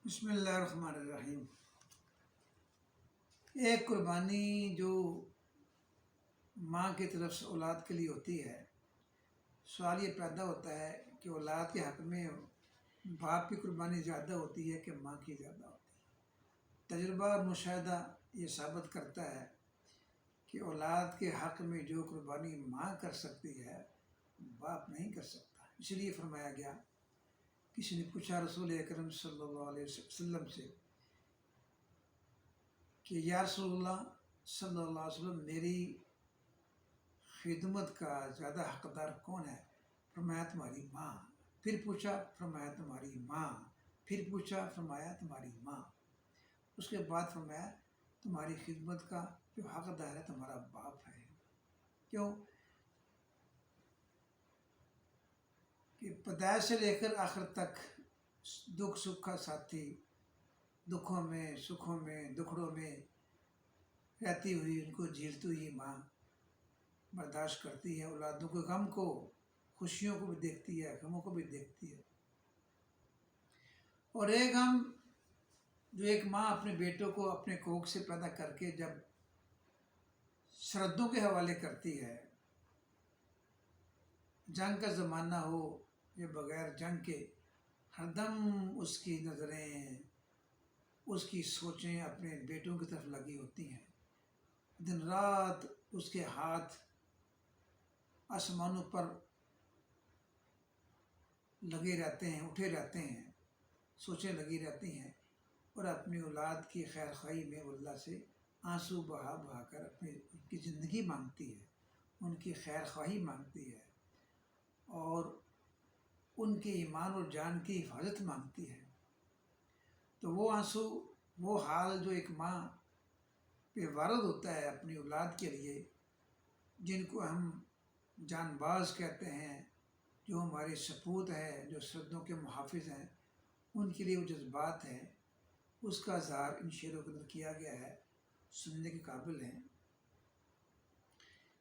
بسم اللہ الرحمن الرحیم۔ ایک قربانی جو ماں کی طرف سے اولاد کے لیے ہوتی ہے، سوال یہ پیدا ہوتا ہے کہ اولاد کے حق میں باپ کی قربانی زیادہ ہوتی ہے کہ ماں کی زیادہ ہوتی ہے؟ تجربہ اور مشاہدہ یہ ثابت کرتا ہے کہ اولاد کے حق میں جو قربانی ماں کر سکتی ہے باپ نہیں کر سکتا۔ اس لیے فرمایا گیا، کسی نے پوچھا رسول اکرم صلی اللہ علیہ وسلم سے کہ یا رسول اللہ صلی اللہ علیہ وسلم، میری خدمت کا زیادہ حقدار کون ہے؟ فرمایا تمہاری ماں۔ پھر پوچھا، فرمایا تمہاری ماں۔ پھر پوچھا، فرمایا تمہاری ماں۔ اس کے بعد فرمایا تمہاری خدمت کا جو حقدار ہے تمہارا باپ ہے۔ کیوں کہ پیدائش سے لے کر آخر تک دکھ سکھ کا ساتھی، دکھوں میں سکھوں میں دکھڑوں میں رہتی ہوئی، ان کو جھیلتی ہوئی ماں برداشت کرتی ہے، اولادوں کے غم کو، خوشیوں کو بھی دیکھتی ہے، غموں کو بھی دیکھتی ہے۔ اور ایک غم جو ایک ماں اپنے بیٹوں کو اپنے کوکھ سے پیدا کر کے جب سرحدوں کے حوالے کرتی ہے، جنگ کا زمانہ ہو یا بغیر جنگ کے، ہر دم اس کی نظریں، اس کی سوچیں اپنے بیٹوں کی طرف لگی ہوتی ہیں۔ دن رات اس کے ہاتھ آسمانوں پر لگے رہتے ہیں، اٹھے رہتے ہیں، سوچیں لگی رہتی ہیں، اور اپنی اولاد کی خیر خواہی میں اللہ سے آنسو بہا بہا کر ان کی زندگی مانگتی ہے، ان کی خیر خواہی مانگتی ہے، اور ان کے ایمان اور جان کی حفاظت مانگتی ہے۔ تو وہ آنسو، وہ حال جو ایک ماں پہ وارد ہوتا ہے اپنی اولاد کے لیے، جن کو ہم جان باز کہتے ہیں، جو ہمارے سپوت ہے، جو سرحدوں کے محافظ ہیں، ان کے لیے وہ جذبات ہیں، اس کا اظہار ان شعروں کے اندر کیا گیا ہے، سننے کے قابل ہیں۔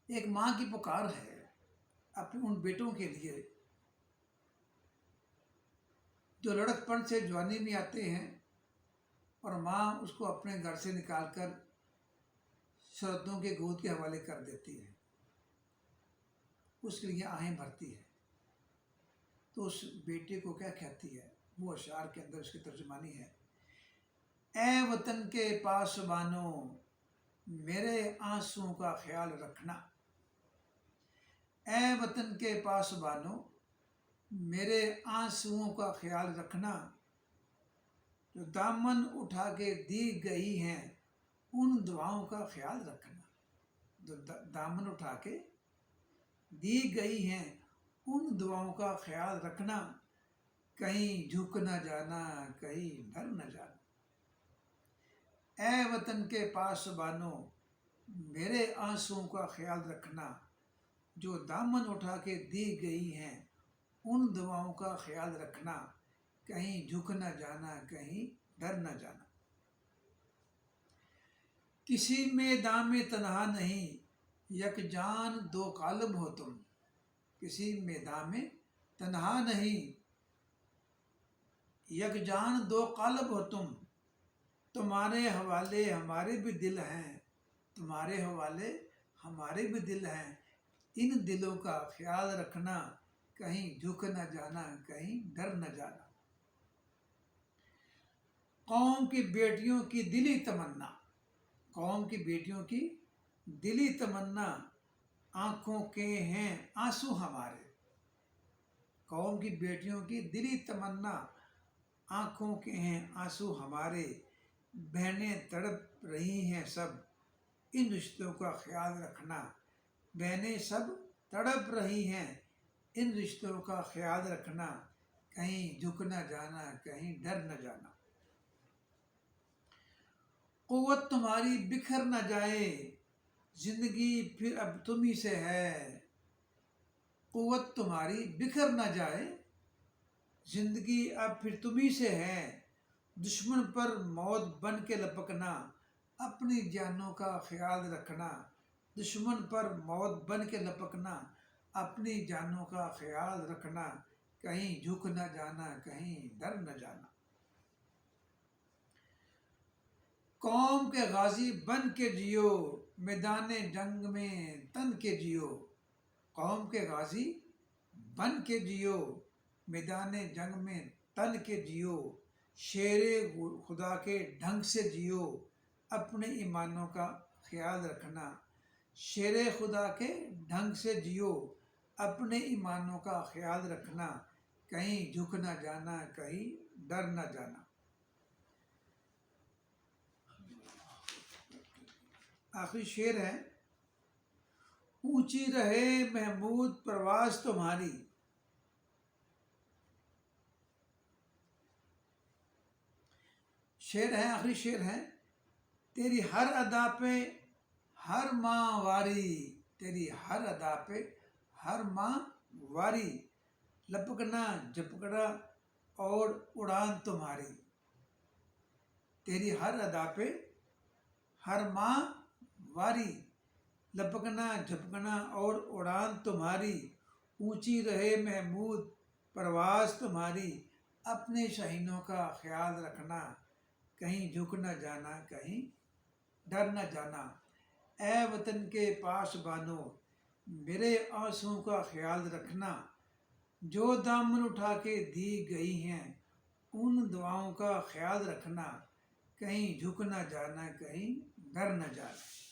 ایک ماں کی پکار ہے اپنے ان بیٹوں کے لیے جو لڑک پن سے جوانی میں آتے ہیں، اور ماں اس کو اپنے گھر سے نکال کر سرحدوں کے گود کے حوالے کر دیتی ہے، اس کے لیے آہیں بھرتی ہے۔ تو اس بیٹے کو کیا کہتی ہے؟ وہ اشعار کے اندر اس کی ترجمانی ہے، اے وطن کے پاسبانوں میرے آنسوؤں کا خیال رکھنا، اے وطن کے پاسبانوں میرے آنسوؤں کا خیال رکھنا، جو دامن اٹھا کے دی گئی ہیں ان دعاؤں کا خیال رکھنا۔ جو دامن اٹھا کے دی گئی ہیں ان دعاؤں کا خیال رکھنا، کہیں جھک نہ جانا، کہیں ڈر نہ جانا۔ اے وطن کے پاسبانوں میرے آنسوؤں کا خیال رکھنا، جو دامن اٹھا کے دی گئی ہیں ان دعاؤں کا خیال رکھنا، کہیں جھک نہ جانا، کہیں ڈر نہ جانا۔ کسی میدان میں تنہا نہیں، یک جان دو قالب ہو تم، کسی میدان میں تنہا نہیں، یک جان دو قالب ہو تم، تمہارے حوالے ہمارے بھی دل ہیں، تمہارے حوالے ہمارے بھی دل ہیں، ان دلوں کا خیال رکھنا، کہیں جھک نہ جانا، کہیں ڈر نہ جانا۔ قوم کی بیٹیوں کی دلی تمنا، قوم کی بیٹیوں کی دلی تمنا، آنکھوں کے ہیں آنسو ہمارے، قوم کی بیٹیوں کی دلی تمنا، آنکھوں کے ہیں آنسو ہمارے، بہنیں تڑپ رہی ہیں سب ان رشتوں کا خیال رکھنا، بہنیں سب تڑپ رہی ہیں ان رشتوں کا خیال رکھنا، کہیں جھک نہ جانا، کہیں ڈر نہ جانا۔ قوت تمہاری بکھر نہ جائے زندگی پھر اب تمہیں سے ہے، قوت تمہاری بکھر نہ جائے زندگی اب پھر تمہیں سے ہے، دشمن پر موت بن کے لپکنا، اپنی جانوں کا خیال رکھنا، دشمن پر موت بن کے لپکنا، اپنی جانوں کا خیال رکھنا، کہیں جھک نہ جانا، کہیں ڈر نہ جانا۔ قوم کے غازی بن کے جیو، میدان جنگ میں تن کے جیو، قوم کے غازی بن کے جیو، میدان جنگ میں تن کے جیو، شیر خدا کے ڈھنگ سے جیو، اپنے ایمانوں کا خیال رکھنا، شیر خدا کے ڈھنگ سے جیو، اپنے ایمانوں کا خیال رکھنا، کہیں جھک نہ جانا، کہیں ڈر نہ جانا۔ آخری شعر ہے، اونچی رہے محمود پرواز تمہاری، شعر ہے، آخری شعر ہے، تیری ہر ادا پہ ہر ماں واری، تیری ہر ادا پہ ہر ماں واری، لپکنا جھپکنا اور اڑان تمہاری، تیری ہر ادا پہ ہر ماں واری، لپکنا جھپکنا اور اڑان تمہاری، اونچی رہے محمود پرواز تمہاری، اپنے شاہینوں کا خیال رکھنا، کہیں جھک نہ جانا، کہیں ڈر نہ جانا، اے وطن کے پاس بانو میرے آنسوں کا خیال رکھنا، جو دامن اٹھا کے دی گئی ہیں ان دعاؤں کا خیال رکھنا، کہیں جھک نہ جانا، کہیں ڈر نہ جانا۔